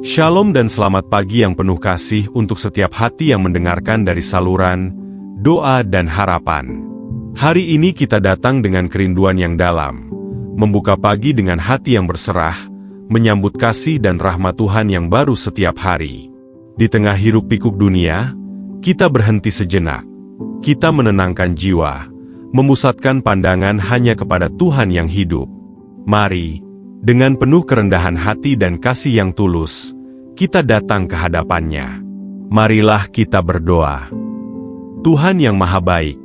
Shalom dan selamat pagi yang penuh kasih untuk setiap hati yang mendengarkan dari saluran doa dan harapan. Hari ini kita datang dengan kerinduan yang dalam, membuka pagi dengan hati yang berserah, menyambut kasih dan rahmat Tuhan yang baru setiap hari. Di tengah hiruk-pikuk dunia, kita berhenti sejenak. Kita menenangkan jiwa, memusatkan pandangan hanya kepada Tuhan yang hidup. Mari, dengan penuh kerendahan hati dan kasih yang tulus, kita datang ke hadapan-Nya. Marilah kita berdoa. Tuhan yang Maha Baik,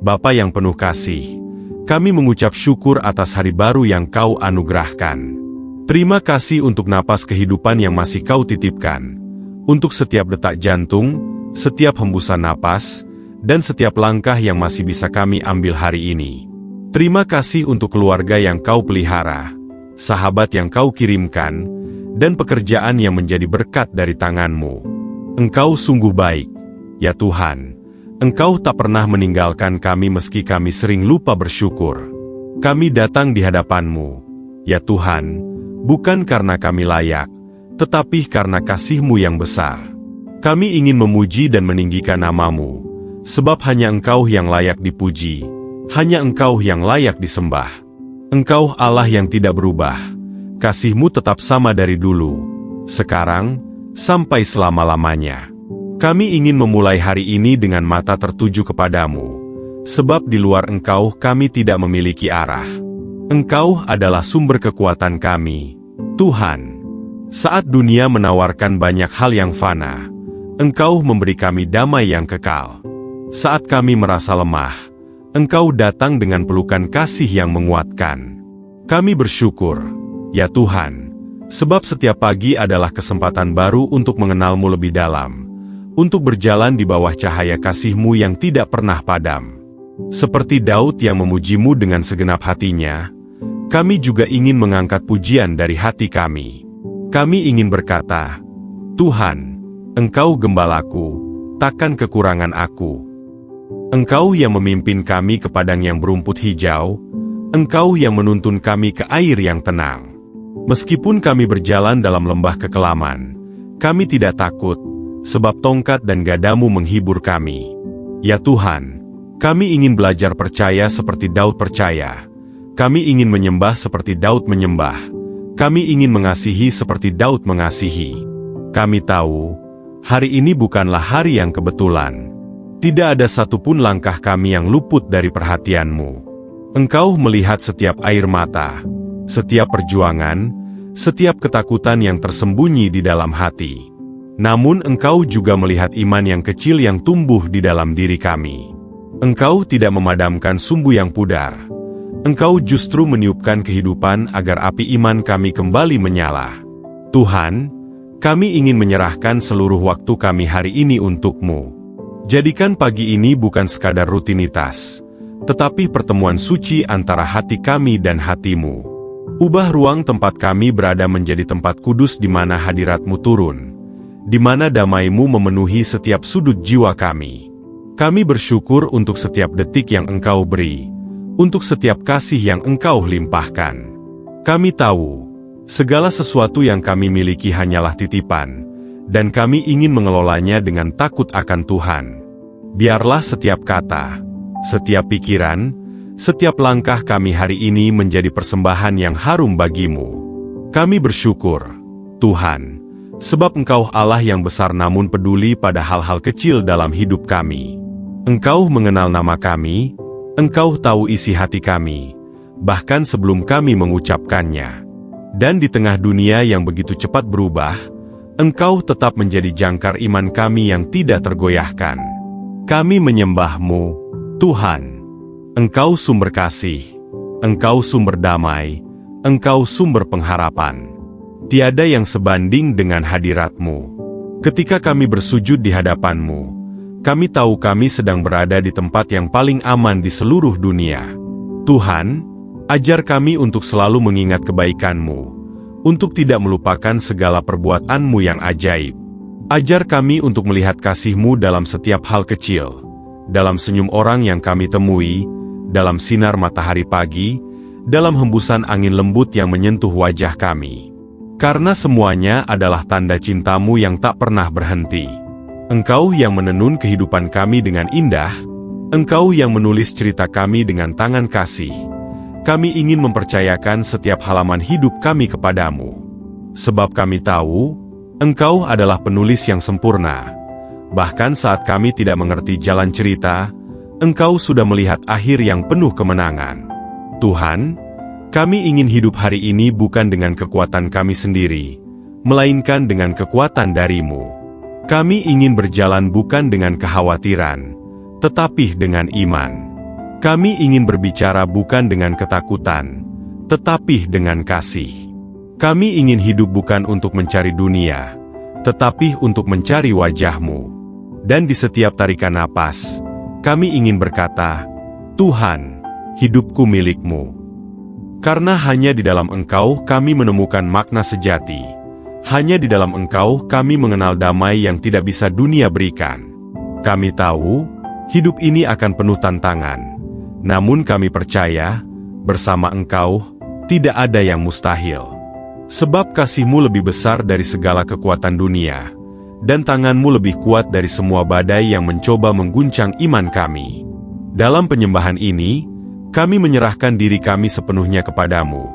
Bapa yang penuh kasih, kami mengucap syukur atas hari baru yang Kau anugerahkan. Terima kasih untuk napas kehidupan yang masih Kau titipkan, untuk setiap detak jantung, setiap hembusan napas, dan setiap langkah yang masih bisa kami ambil hari ini. Terima kasih untuk keluarga yang Kau pelihara, sahabat yang Kau kirimkan, dan pekerjaan yang menjadi berkat dari tangan-Mu. Engkau sungguh baik, ya Tuhan. Engkau tak pernah meninggalkan kami meski kami sering lupa bersyukur. Kami datang di hadapan-Mu, ya Tuhan, bukan karena kami layak, tetapi karena kasih-Mu yang besar. Kami ingin memuji dan meninggikan nama-Mu, sebab hanya Engkau yang layak dipuji, hanya Engkau yang layak disembah. Engkau Allah yang tidak berubah, kasih-Mu tetap sama dari dulu, sekarang, sampai selama-lamanya. Kami ingin memulai hari ini dengan mata tertuju kepadamu, sebab di luar Engkau kami tidak memiliki arah. Engkau adalah sumber kekuatan kami, Tuhan. Saat dunia menawarkan banyak hal yang fana, Engkau memberi kami damai yang kekal. Saat kami merasa lemah, Engkau datang dengan pelukan kasih yang menguatkan. Kami bersyukur, ya Tuhan, sebab setiap pagi adalah kesempatan baru untuk mengenal-Mu lebih dalam, untuk berjalan di bawah cahaya kasih-Mu yang tidak pernah padam. Seperti Daud yang memuji-Mu dengan segenap hatinya, kami juga ingin mengangkat pujian dari hati kami. Kami ingin berkata, Tuhan, Engkau gembalaku, takkan kekurangan aku. Engkau yang memimpin kami ke padang yang berumput hijau, Engkau yang menuntun kami ke air yang tenang. Meskipun kami berjalan dalam lembah kekelaman, kami tidak takut, sebab tongkat dan gadamu menghibur kami. Ya Tuhan, kami ingin belajar percaya seperti Daud percaya. Kami ingin menyembah seperti Daud menyembah. Kami ingin mengasihi seperti Daud mengasihi. Kami tahu, hari ini bukanlah hari yang kebetulan. Tidak ada satupun langkah kami yang luput dari perhatian-Mu. Engkau melihat setiap air mata, setiap perjuangan, setiap ketakutan yang tersembunyi di dalam hati. Namun Engkau juga melihat iman yang kecil yang tumbuh di dalam diri kami. Engkau tidak memadamkan sumbu yang pudar. Engkau justru meniupkan kehidupan agar api iman kami kembali menyala. Tuhan, kami ingin menyerahkan seluruh waktu kami hari ini untuk-Mu. Jadikan pagi ini bukan sekadar rutinitas, tetapi pertemuan suci antara hati kami dan hati-Mu. Ubah ruang tempat kami berada menjadi tempat kudus di mana hadirat-Mu turun, di mana damai-Mu memenuhi setiap sudut jiwa kami. Kami bersyukur untuk setiap detik yang Engkau beri, untuk setiap kasih yang Engkau limpahkan. Kami tahu, segala sesuatu yang kami miliki hanyalah titipan, dan kami ingin mengelolanya dengan takut akan Tuhan. Biarlah setiap kata, setiap pikiran, setiap langkah kami hari ini menjadi persembahan yang harum bagi-Mu. Kami bersyukur, Tuhan, sebab Engkau Allah yang besar namun peduli pada hal-hal kecil dalam hidup kami. Engkau mengenal nama kami, Engkau tahu isi hati kami, bahkan sebelum kami mengucapkannya. Dan di tengah dunia yang begitu cepat berubah, Engkau tetap menjadi jangkar iman kami yang tidak tergoyahkan. Kami menyembah-Mu, Tuhan. Engkau sumber kasih, Engkau sumber damai, Engkau sumber pengharapan. Tiada yang sebanding dengan hadirat-Mu. Ketika kami bersujud di hadapan-Mu, kami tahu kami sedang berada di tempat yang paling aman di seluruh dunia. Tuhan, ajar kami untuk selalu mengingat kebaikan-Mu, untuk tidak melupakan segala perbuatan-Mu yang ajaib. Ajar kami untuk melihat kasih-Mu dalam setiap hal kecil, dalam senyum orang yang kami temui, dalam sinar matahari pagi, dalam hembusan angin lembut yang menyentuh wajah kami. Karena semuanya adalah tanda cinta-Mu yang tak pernah berhenti. Engkau yang menenun kehidupan kami dengan indah, Engkau yang menulis cerita kami dengan tangan kasih. Kami ingin mempercayakan setiap halaman hidup kami kepadamu. Sebab kami tahu, Engkau adalah penulis yang sempurna. Bahkan saat kami tidak mengerti jalan cerita, Engkau sudah melihat akhir yang penuh kemenangan. Tuhan, kami ingin hidup hari ini bukan dengan kekuatan kami sendiri, melainkan dengan kekuatan dari-Mu. Kami ingin berjalan bukan dengan kekhawatiran, tetapi dengan iman. Kami ingin berbicara bukan dengan ketakutan, tetapi dengan kasih. Kami ingin hidup bukan untuk mencari dunia, tetapi untuk mencari wajah-Mu. Dan di setiap tarikan napas, kami ingin berkata, Tuhan, hidupku milik-Mu. Karena hanya di dalam Engkau kami menemukan makna sejati. Hanya di dalam Engkau kami mengenal damai yang tidak bisa dunia berikan. Kami tahu, hidup ini akan penuh tantangan. Namun kami percaya, bersama Engkau, tidak ada yang mustahil. Sebab kasih-Mu lebih besar dari segala kekuatan dunia, dan tangan-Mu lebih kuat dari semua badai yang mencoba mengguncang iman kami. Dalam penyembahan ini, kami menyerahkan diri kami sepenuhnya kepadamu.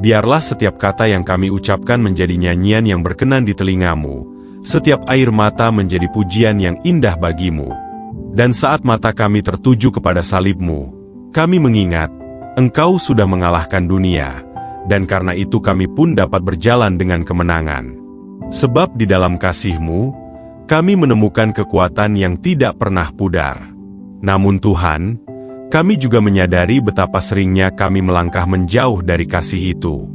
Biarlah setiap kata yang kami ucapkan menjadi nyanyian yang berkenan di telingamu, setiap air mata menjadi pujian yang indah bagimu. Dan saat mata kami tertuju kepada salib-Mu, kami mengingat, Engkau sudah mengalahkan dunia, dan karena itu kami pun dapat berjalan dengan kemenangan. Sebab di dalam kasih-Mu, kami menemukan kekuatan yang tidak pernah pudar. Namun Tuhan, kami juga menyadari betapa seringnya kami melangkah menjauh dari kasih itu.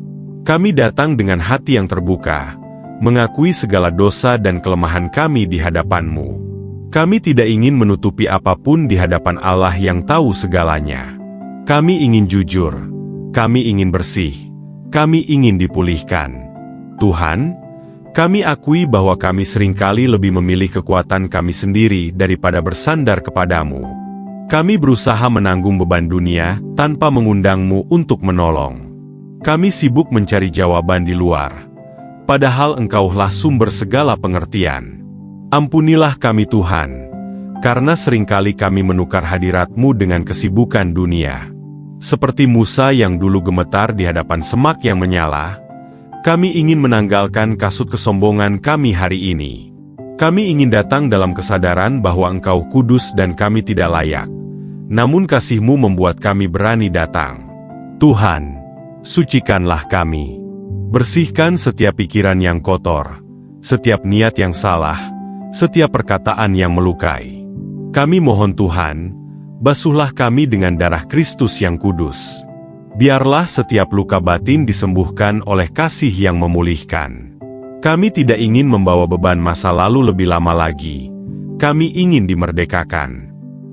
Kami datang dengan hati yang terbuka, mengakui segala dosa dan kelemahan kami di hadapan-Mu. Kami tidak ingin menutupi apapun di hadapan Allah yang tahu segalanya. Kami ingin jujur, kami ingin bersih, kami ingin dipulihkan. Tuhan, kami akui bahwa kami seringkali lebih memilih kekuatan kami sendiri daripada bersandar kepadamu. Kami berusaha menanggung beban dunia tanpa mengundang-Mu untuk menolong. Kami sibuk mencari jawaban di luar, padahal Engkaulah sumber segala pengertian. Ampunilah kami Tuhan, karena seringkali kami menukar hadirat-Mu dengan kesibukan dunia. Seperti Musa yang dulu gemetar di hadapan semak yang menyala, kami ingin menanggalkan kasut kesombongan kami hari ini. Kami ingin datang dalam kesadaran bahwa Engkau kudus dan kami tidak layak. Namun kasih-Mu membuat kami berani datang. Tuhan, sucikanlah kami. Bersihkan setiap pikiran yang kotor, setiap niat yang salah, setiap perkataan yang melukai. Kami mohon Tuhan, basuhlah kami dengan darah Kristus yang kudus. Biarlah setiap luka batin disembuhkan oleh kasih yang memulihkan. Kami tidak ingin membawa beban masa lalu lebih lama lagi. Kami ingin dimerdekakan.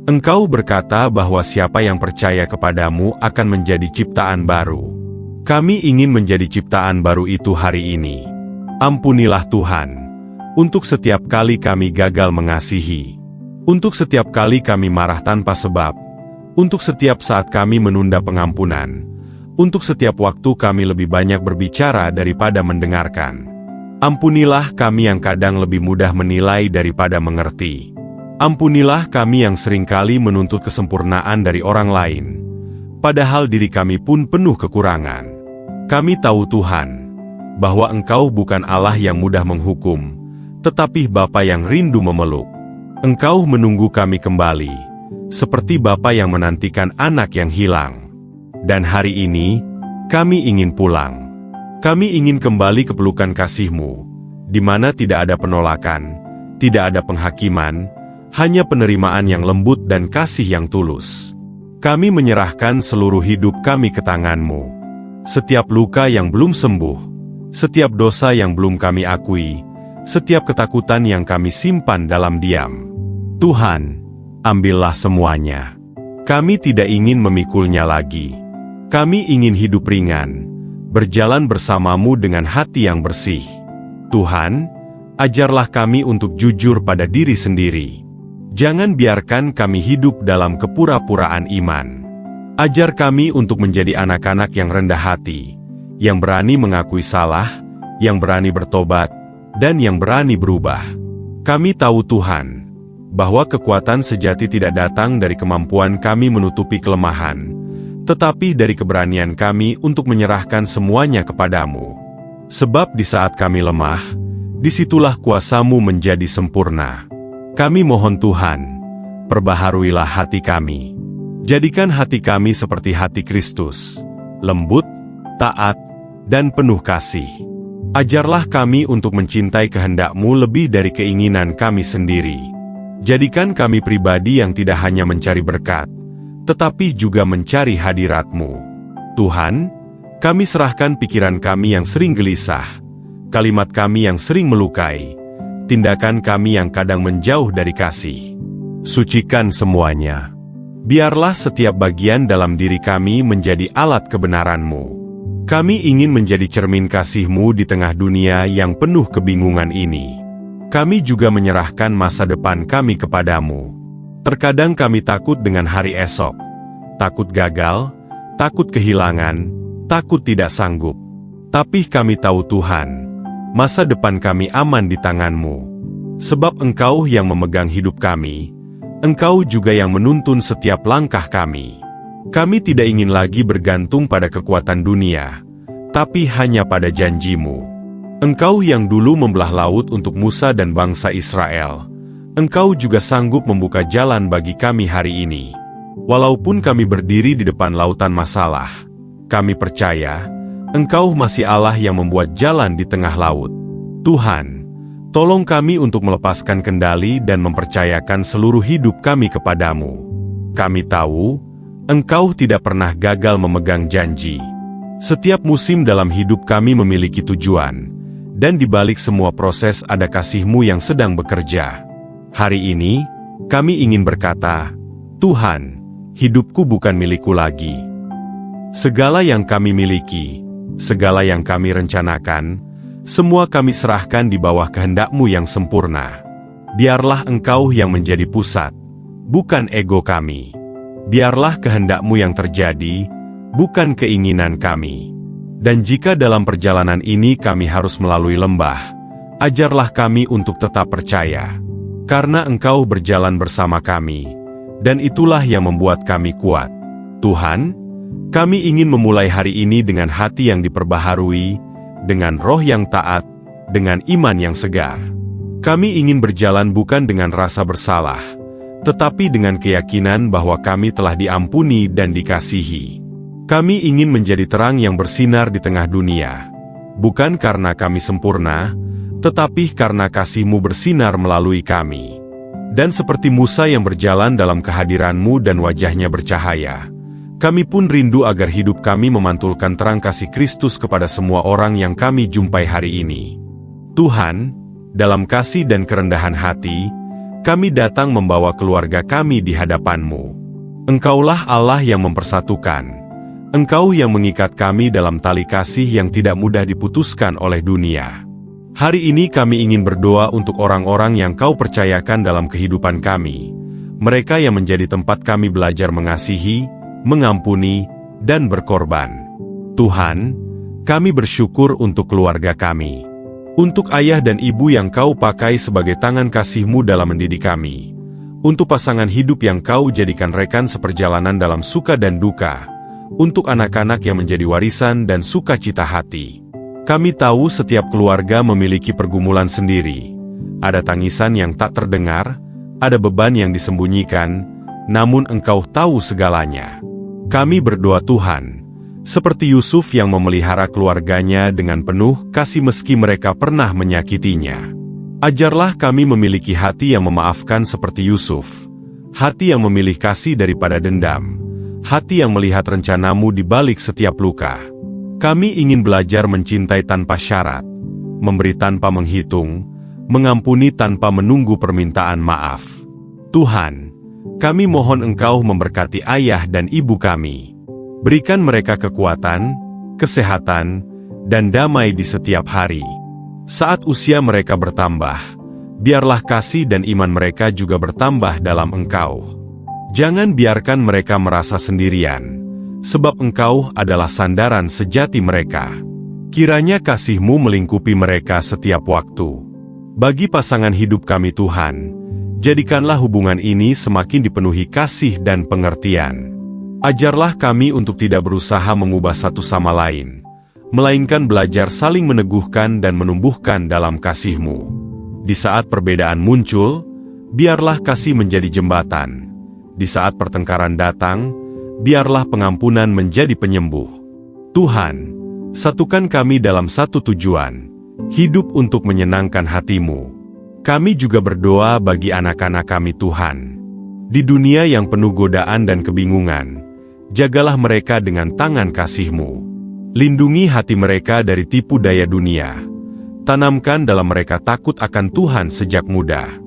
Engkau berkata bahwa siapa yang percaya kepadamu akan menjadi ciptaan baru. Kami ingin menjadi ciptaan baru itu hari ini. Ampunilah Tuhan, untuk setiap kali kami gagal mengasihi, untuk setiap kali kami marah tanpa sebab, untuk setiap saat kami menunda pengampunan, untuk setiap waktu kami lebih banyak berbicara daripada mendengarkan. Ampunilah kami yang kadang lebih mudah menilai daripada mengerti. Ampunilah kami yang seringkali menuntut kesempurnaan dari orang lain, padahal diri kami pun penuh kekurangan. Kami tahu Tuhan, bahwa Engkau bukan Allah yang mudah menghukum, tetapi Bapa yang rindu memeluk. Engkau menunggu kami kembali, seperti Bapa yang menantikan anak yang hilang. Dan hari ini, kami ingin pulang. Kami ingin kembali ke pelukan kasih-Mu, di mana tidak ada penolakan, tidak ada penghakiman, hanya penerimaan yang lembut dan kasih yang tulus. Kami menyerahkan seluruh hidup kami ke tangan-Mu. Setiap luka yang belum sembuh, setiap dosa yang belum kami akui, setiap ketakutan yang kami simpan dalam diam. Tuhan, ambillah semuanya. Kami tidak ingin memikulnya lagi. Kami ingin hidup ringan, berjalan bersama-Mu dengan hati yang bersih. Tuhan, ajarlah kami untuk jujur pada diri sendiri. Jangan biarkan kami hidup dalam kepura-puraan iman. Ajar kami untuk menjadi anak-anak yang rendah hati, yang berani mengakui salah, yang berani bertobat, dan yang berani berubah. Kami tahu Tuhan, bahwa kekuatan sejati tidak datang dari kemampuan kami menutupi kelemahan, tetapi dari keberanian kami untuk menyerahkan semuanya kepadamu. Sebab di saat kami lemah, disitulah kuasa-Mu menjadi sempurna. Kami mohon Tuhan, perbaharuilah hati kami. Jadikan hati kami seperti hati Kristus, lembut, taat, dan penuh kasih. Ajarlah kami untuk mencintai kehendak-Mu lebih dari keinginan kami sendiri. Jadikan kami pribadi yang tidak hanya mencari berkat, tetapi juga mencari hadirat-Mu. Tuhan, kami serahkan pikiran kami yang sering gelisah, kalimat kami yang sering melukai, tindakan kami yang kadang menjauh dari kasih. Sucikan semuanya. Biarlah setiap bagian dalam diri kami menjadi alat kebenaran-Mu. Kami ingin menjadi cermin kasih-Mu di tengah dunia yang penuh kebingungan ini. Kami juga menyerahkan masa depan kami kepadamu. Terkadang kami takut dengan hari esok. Takut gagal, takut kehilangan, takut tidak sanggup. Tapi kami tahu Tuhan, masa depan kami aman di tangan-Mu. Sebab Engkau yang memegang hidup kami, Engkau juga yang menuntun setiap langkah kami. Kami tidak ingin lagi bergantung pada kekuatan dunia, tapi hanya pada janji-Mu. Engkau yang dulu membelah laut untuk Musa dan bangsa Israel, Engkau juga sanggup membuka jalan bagi kami hari ini. Walaupun kami berdiri di depan lautan masalah, kami percaya, Engkau masih Allah yang membuat jalan di tengah laut. Tuhan, tolong kami untuk melepaskan kendali dan mempercayakan seluruh hidup kami kepadamu. Kami tahu, Engkau tidak pernah gagal memegang janji. Setiap musim dalam hidup kami memiliki tujuan, dan di balik semua proses ada kasih-Mu yang sedang bekerja. Hari ini, kami ingin berkata, Tuhan, hidupku bukan milikku lagi. Segala yang kami miliki, segala yang kami rencanakan, semua kami serahkan di bawah kehendak-Mu yang sempurna. Biarlah Engkau yang menjadi pusat, bukan ego kami. Biarlah kehendak-Mu yang terjadi, bukan keinginan kami. Dan jika dalam perjalanan ini kami harus melalui lembah, ajarlah kami untuk tetap percaya. Karena Engkau berjalan bersama kami, dan itulah yang membuat kami kuat. Tuhan, kami ingin memulai hari ini dengan hati yang diperbaharui, dengan roh yang taat, dengan iman yang segar. Kami ingin berjalan bukan dengan rasa bersalah, tetapi dengan keyakinan bahwa kami telah diampuni dan dikasihi. Kami ingin menjadi terang yang bersinar di tengah dunia, bukan karena kami sempurna, tetapi karena kasih-Mu bersinar melalui kami. Dan seperti Musa yang berjalan dalam kehadiran-Mu dan wajahnya bercahaya, kami pun rindu agar hidup kami memantulkan terang kasih Kristus kepada semua orang yang kami jumpai hari ini. Tuhan, dalam kasih dan kerendahan hati, kami datang membawa keluarga kami di hadapan-Mu. Engkaulah Allah yang mempersatukan. Engkau yang mengikat kami dalam tali kasih yang tidak mudah diputuskan oleh dunia. Hari ini kami ingin berdoa untuk orang-orang yang Kau percayakan dalam kehidupan kami. Mereka yang menjadi tempat kami belajar mengasihi, mengampuni, dan berkorban. Tuhan, kami bersyukur untuk keluarga kami. Untuk ayah dan ibu yang Kau pakai sebagai tangan kasih-Mu dalam mendidik kami. Untuk pasangan hidup yang Kau jadikan rekan seperjalanan dalam suka dan duka. Untuk anak-anak yang menjadi warisan dan sukacita hati. Kami tahu setiap keluarga memiliki pergumulan sendiri. Ada tangisan yang tak terdengar, ada beban yang disembunyikan, namun Engkau tahu segalanya. Kami berdoa Tuhan, seperti Yusuf yang memelihara keluarganya dengan penuh kasih meski mereka pernah menyakitinya. Ajarlah kami memiliki hati yang memaafkan seperti Yusuf, hati yang memilih kasih daripada dendam, hati yang melihat rencana-Mu di balik setiap luka. Kami ingin belajar mencintai tanpa syarat, memberi tanpa menghitung, mengampuni tanpa menunggu permintaan maaf. Tuhan, kami mohon Engkau memberkati ayah dan ibu kami. Berikan mereka kekuatan, kesehatan, dan damai di setiap hari. Saat usia mereka bertambah, biarlah kasih dan iman mereka juga bertambah dalam Engkau. Jangan biarkan mereka merasa sendirian, sebab Engkau adalah sandaran sejati mereka. Kiranya kasih-Mu melingkupi mereka setiap waktu. Bagi pasangan hidup kami Tuhan, jadikanlah hubungan ini semakin dipenuhi kasih dan pengertian. Ajarlah kami untuk tidak berusaha mengubah satu sama lain, melainkan belajar saling meneguhkan dan menumbuhkan dalam kasih-Mu. Di saat perbedaan muncul, biarlah kasih menjadi jembatan. Di saat pertengkaran datang, biarlah pengampunan menjadi penyembuh. Tuhan, satukan kami dalam satu tujuan, hidup untuk menyenangkan hati-Mu. Kami juga berdoa bagi anak-anak kami Tuhan. Di dunia yang penuh godaan dan kebingungan, jagalah mereka dengan tangan kasih-Mu. Lindungi hati mereka dari tipu daya dunia. Tanamkan dalam mereka takut akan Tuhan sejak muda.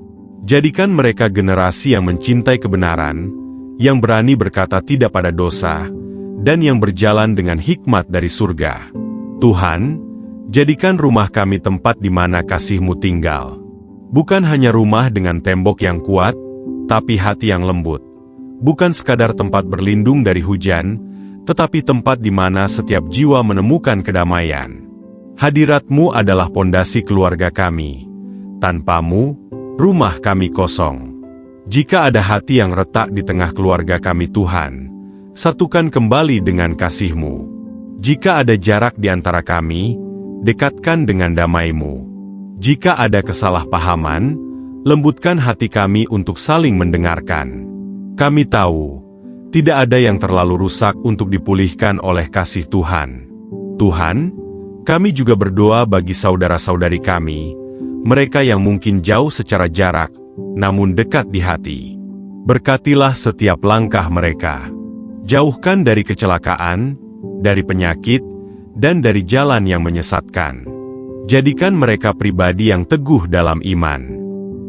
Jadikan mereka generasi yang mencintai kebenaran, yang berani berkata tidak pada dosa, dan yang berjalan dengan hikmat dari surga. Tuhan, jadikan rumah kami tempat di mana kasih-Mu tinggal. Bukan hanya rumah dengan tembok yang kuat, tapi hati yang lembut. Bukan sekadar tempat berlindung dari hujan, tetapi tempat di mana setiap jiwa menemukan kedamaian. Hadirat-Mu adalah pondasi keluarga kami. Tanpa-Mu, rumah kami kosong. Jika ada hati yang retak di tengah keluarga kami Tuhan, satukan kembali dengan kasih-Mu. Jika ada jarak di antara kami, dekatkan dengan damai-Mu. Jika ada kesalahpahaman, lembutkan hati kami untuk saling mendengarkan. Kami tahu, tidak ada yang terlalu rusak untuk dipulihkan oleh kasih Tuhan. Tuhan, kami juga berdoa bagi saudara-saudari kami, mereka yang mungkin jauh secara jarak, namun dekat di hati. Berkatilah setiap langkah mereka. Jauhkan dari kecelakaan, dari penyakit, dan dari jalan yang menyesatkan. Jadikan mereka pribadi yang teguh dalam iman.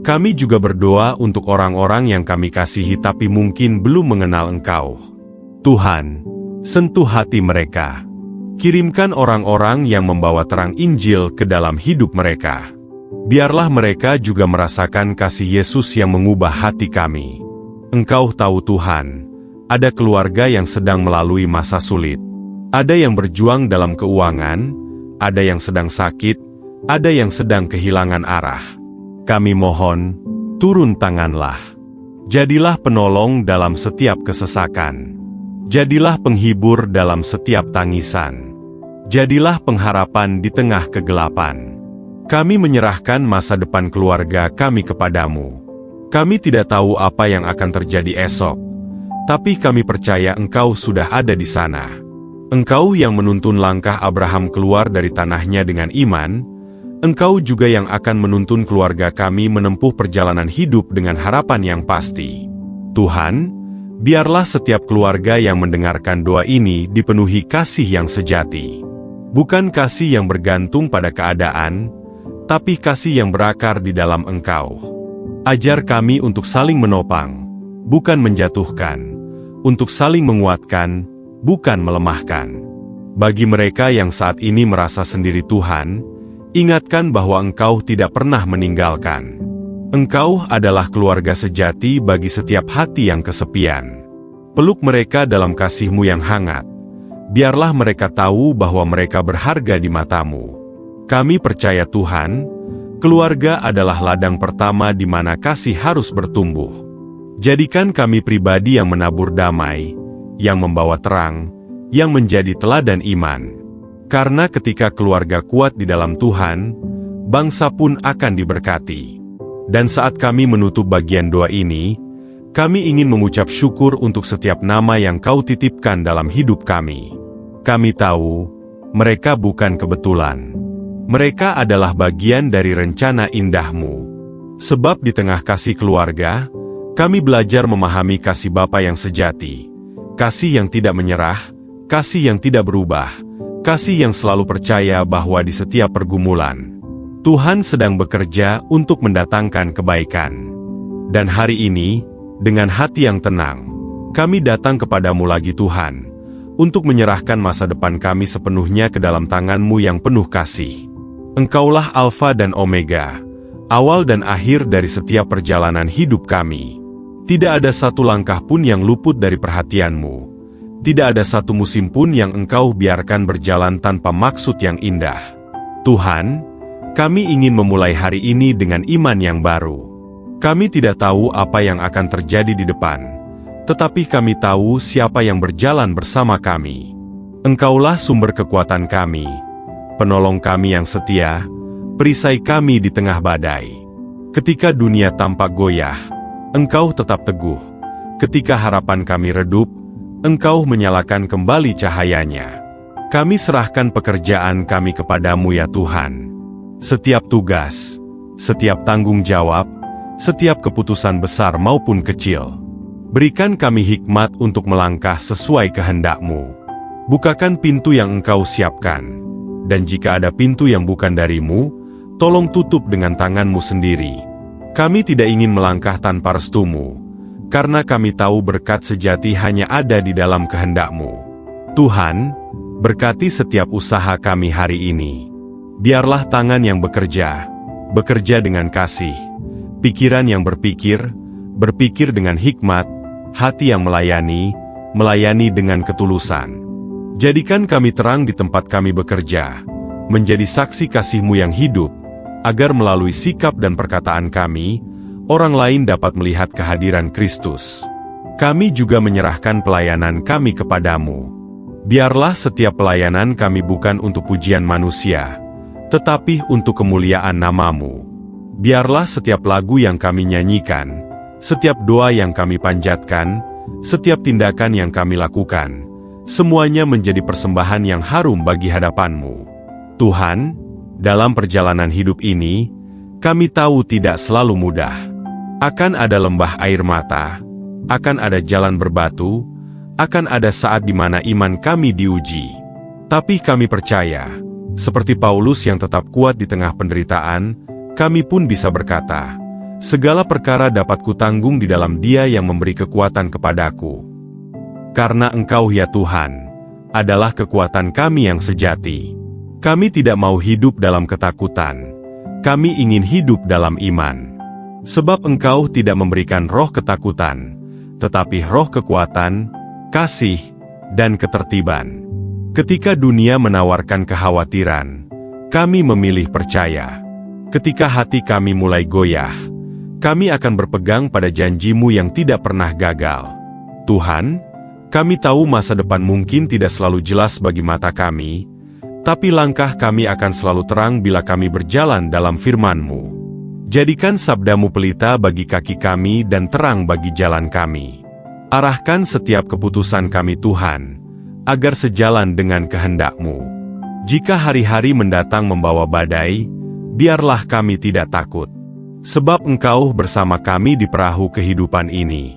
Kami juga berdoa untuk orang-orang yang kami kasihi tapi mungkin belum mengenal Engkau. Tuhan, sentuh hati mereka. Kirimkan orang-orang yang membawa terang Injil ke dalam hidup mereka. Biarlah mereka juga merasakan kasih Yesus yang mengubah hati kami. Engkau tahu Tuhan, ada keluarga yang sedang melalui masa sulit. Ada yang berjuang dalam keuangan, ada yang sedang sakit, ada yang sedang kehilangan arah. Kami mohon, turun tanganlah. Jadilah penolong dalam setiap kesesakan. Jadilah penghibur dalam setiap tangisan. Jadilah pengharapan di tengah kegelapan. Kami menyerahkan masa depan keluarga kami kepadamu. Kami tidak tahu apa yang akan terjadi esok, tapi kami percaya Engkau sudah ada di sana. Engkau yang menuntun langkah Abraham keluar dari tanahnya dengan iman, Engkau juga yang akan menuntun keluarga kami menempuh perjalanan hidup dengan harapan yang pasti. Tuhan, biarlah setiap keluarga yang mendengarkan doa ini dipenuhi kasih yang sejati. Bukan kasih yang bergantung pada keadaan, tapi kasih yang berakar di dalam Engkau. Ajar kami untuk saling menopang, bukan menjatuhkan, untuk saling menguatkan, bukan melemahkan. Bagi mereka yang saat ini merasa sendiri Tuhan, ingatkan bahwa Engkau tidak pernah meninggalkan. Engkau adalah keluarga sejati bagi setiap hati yang kesepian. Peluk mereka dalam kasih-Mu yang hangat. Biarlah mereka tahu bahwa mereka berharga di mata-Mu. Kami percaya Tuhan, keluarga adalah ladang pertama di mana kasih harus bertumbuh. Jadikan kami pribadi yang menabur damai, yang membawa terang, yang menjadi teladan iman. Karena ketika keluarga kuat di dalam Tuhan, bangsa pun akan diberkati. Dan saat kami menutup bagian doa ini, kami ingin mengucap syukur untuk setiap nama yang Kau titipkan dalam hidup kami. Kami tahu, mereka bukan kebetulan. Mereka adalah bagian dari rencana indah-Mu. Sebab di tengah kasih keluarga, kami belajar memahami kasih Bapa yang sejati. Kasih yang tidak menyerah, kasih yang tidak berubah, kasih yang selalu percaya bahwa di setiap pergumulan, Tuhan sedang bekerja untuk mendatangkan kebaikan. Dan hari ini, dengan hati yang tenang, kami datang kepadamu lagi Tuhan, untuk menyerahkan masa depan kami sepenuhnya ke dalam tangan-Mu yang penuh kasih. Engkaulah Alfa dan Omega, awal dan akhir dari setiap perjalanan hidup kami. Tidak ada satu langkah pun yang luput dari perhatian-Mu. Tidak ada satu musim pun yang Engkau biarkan berjalan tanpa maksud yang indah. Tuhan, kami ingin memulai hari ini dengan iman yang baru. Kami tidak tahu apa yang akan terjadi di depan, tetapi kami tahu siapa yang berjalan bersama kami. Engkaulah sumber kekuatan kami, penolong kami yang setia, perisai kami di tengah badai. Ketika dunia tampak goyah, Engkau tetap teguh. Ketika harapan kami redup, Engkau menyalakan kembali cahayanya. Kami serahkan pekerjaan kami kepadamu ya Tuhan. Setiap tugas, setiap tanggung jawab, setiap keputusan besar maupun kecil. Berikan kami hikmat untuk melangkah sesuai kehendak-Mu. Bukakan pintu yang Engkau siapkan. Dan jika ada pintu yang bukan dari-Mu, tolong tutup dengan tangan-Mu sendiri. Kami tidak ingin melangkah tanpa restu-Mu, karena kami tahu berkat sejati hanya ada di dalam kehendak-Mu. Tuhan, berkati setiap usaha kami hari ini. Biarlah tangan yang bekerja dengan kasih, pikiran yang berpikir dengan hikmat, hati yang melayani dengan ketulusan. Jadikan kami terang di tempat kami bekerja, menjadi saksi kasih-Mu yang hidup, agar melalui sikap dan perkataan kami, orang lain dapat melihat kehadiran Kristus. Kami juga menyerahkan pelayanan kami kepadamu. Biarlah setiap pelayanan kami bukan untuk pujian manusia, tetapi untuk kemuliaan nama-Mu. Biarlah setiap lagu yang kami nyanyikan, setiap doa yang kami panjatkan, setiap tindakan yang kami lakukan, semuanya menjadi persembahan yang harum bagi hadapan-Mu. Tuhan, dalam perjalanan hidup ini, kami tahu tidak selalu mudah. Akan ada lembah air mata, akan ada jalan berbatu, akan ada saat di mana iman kami diuji. Tapi kami percaya, seperti Paulus yang tetap kuat di tengah penderitaan, kami pun bisa berkata, segala perkara dapat kutanggung di dalam Dia yang memberi kekuatan kepadaku. Karena Engkau ya Tuhan, adalah kekuatan kami yang sejati. Kami tidak mau hidup dalam ketakutan. Kami ingin hidup dalam iman. Sebab Engkau tidak memberikan roh ketakutan, tetapi roh kekuatan, kasih, dan ketertiban. Ketika dunia menawarkan kekhawatiran, kami memilih percaya. Ketika hati kami mulai goyah, kami akan berpegang pada janji-Mu yang tidak pernah gagal. Tuhan, kami tahu masa depan mungkin tidak selalu jelas bagi mata kami, tapi langkah kami akan selalu terang bila kami berjalan dalam firman-Mu. Jadikan sabda-Mu pelita bagi kaki kami dan terang bagi jalan kami. Arahkan setiap keputusan kami Tuhan, agar sejalan dengan kehendak-Mu. Jika hari-hari mendatang membawa badai, biarlah kami tidak takut. Sebab Engkau bersama kami di perahu kehidupan ini.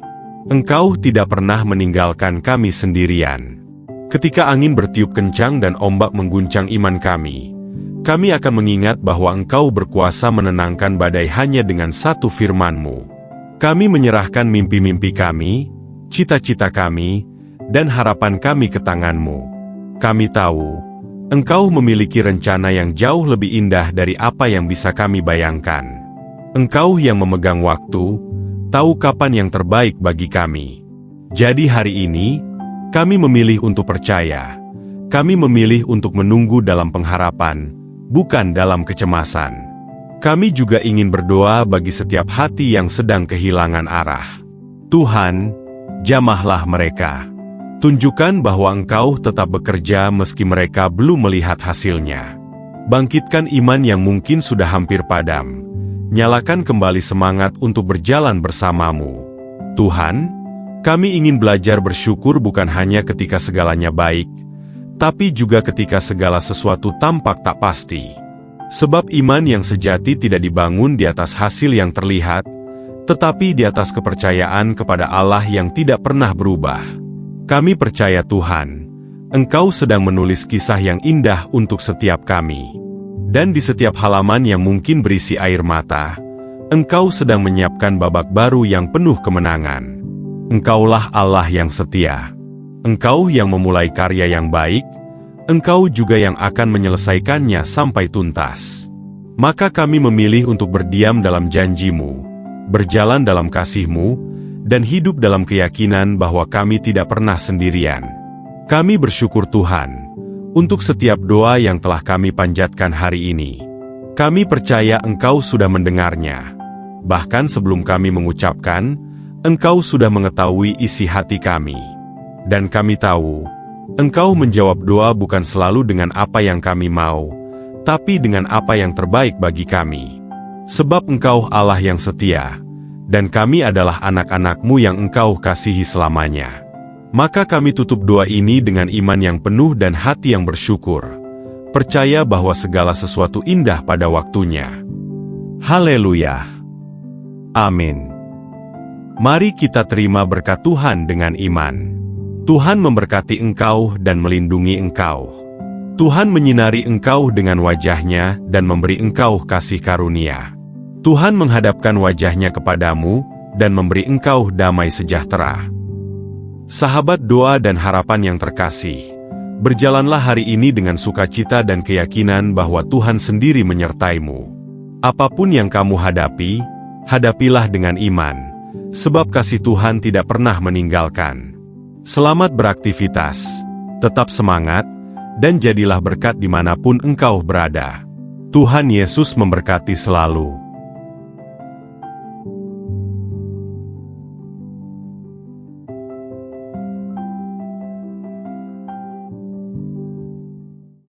Engkau tidak pernah meninggalkan kami sendirian. Ketika angin bertiup kencang dan ombak mengguncang iman kami akan mengingat bahwa Engkau berkuasa menenangkan badai hanya dengan satu firman-Mu. Kami menyerahkan mimpi-mimpi kami, cita-cita kami, dan harapan kami ke tangan-Mu. Kami tahu, Engkau memiliki rencana yang jauh lebih indah dari apa yang bisa kami bayangkan. Engkau yang memegang waktu, tahu kapan yang terbaik bagi kami. Jadi hari ini, kami memilih untuk percaya. Kami memilih untuk menunggu dalam pengharapan, bukan dalam kecemasan. Kami juga ingin berdoa bagi setiap hati yang sedang kehilangan arah. Tuhan, jamahlah mereka. Tunjukkan bahwa Engkau tetap bekerja meski mereka belum melihat hasilnya. Bangkitkan iman yang mungkin sudah hampir padam. Nyalakan kembali semangat untuk berjalan bersama-Mu. Tuhan, kami ingin belajar bersyukur bukan hanya ketika segalanya baik, tapi juga ketika segala sesuatu tampak tak pasti. Sebab iman yang sejati tidak dibangun di atas hasil yang terlihat, tetapi di atas kepercayaan kepada Allah yang tidak pernah berubah. Kami percaya Tuhan, Engkau sedang menulis kisah yang indah untuk setiap kami. Dan di setiap halaman yang mungkin berisi air mata, Engkau sedang menyiapkan babak baru yang penuh kemenangan. Engkaulah Allah yang setia. Engkau yang memulai karya yang baik, Engkau juga yang akan menyelesaikannya sampai tuntas. Maka kami memilih untuk berdiam dalam janji-Mu, berjalan dalam kasih-Mu, dan hidup dalam keyakinan bahwa kami tidak pernah sendirian. Kami bersyukur Tuhan untuk setiap doa yang telah kami panjatkan hari ini. Kami percaya Engkau sudah mendengarnya. Bahkan sebelum kami mengucapkan, Engkau sudah mengetahui isi hati kami. Dan kami tahu, Engkau menjawab doa bukan selalu dengan apa yang kami mau, tapi dengan apa yang terbaik bagi kami. Sebab Engkau Allah yang setia, dan kami adalah anak-anak-Mu yang Engkau kasihi selamanya. Maka kami tutup doa ini dengan iman yang penuh dan hati yang bersyukur, percaya bahwa segala sesuatu indah pada waktunya. Haleluya. Amin. Mari kita terima berkat Tuhan dengan iman. Tuhan memberkati engkau dan melindungi engkau. Tuhan menyinari engkau dengan wajah-Nya dan memberi engkau kasih karunia. Tuhan menghadapkan wajah-Nya kepadamu dan memberi engkau damai sejahtera. Sahabat doa dan harapan yang terkasih, berjalanlah hari ini dengan sukacita dan keyakinan bahwa Tuhan sendiri menyertaimu. Apapun yang kamu hadapi, hadapilah dengan iman, sebab kasih Tuhan tidak pernah meninggalkan. Selamat beraktivitas, tetap semangat, dan jadilah berkat dimanapun engkau berada. Tuhan Yesus memberkati selalu.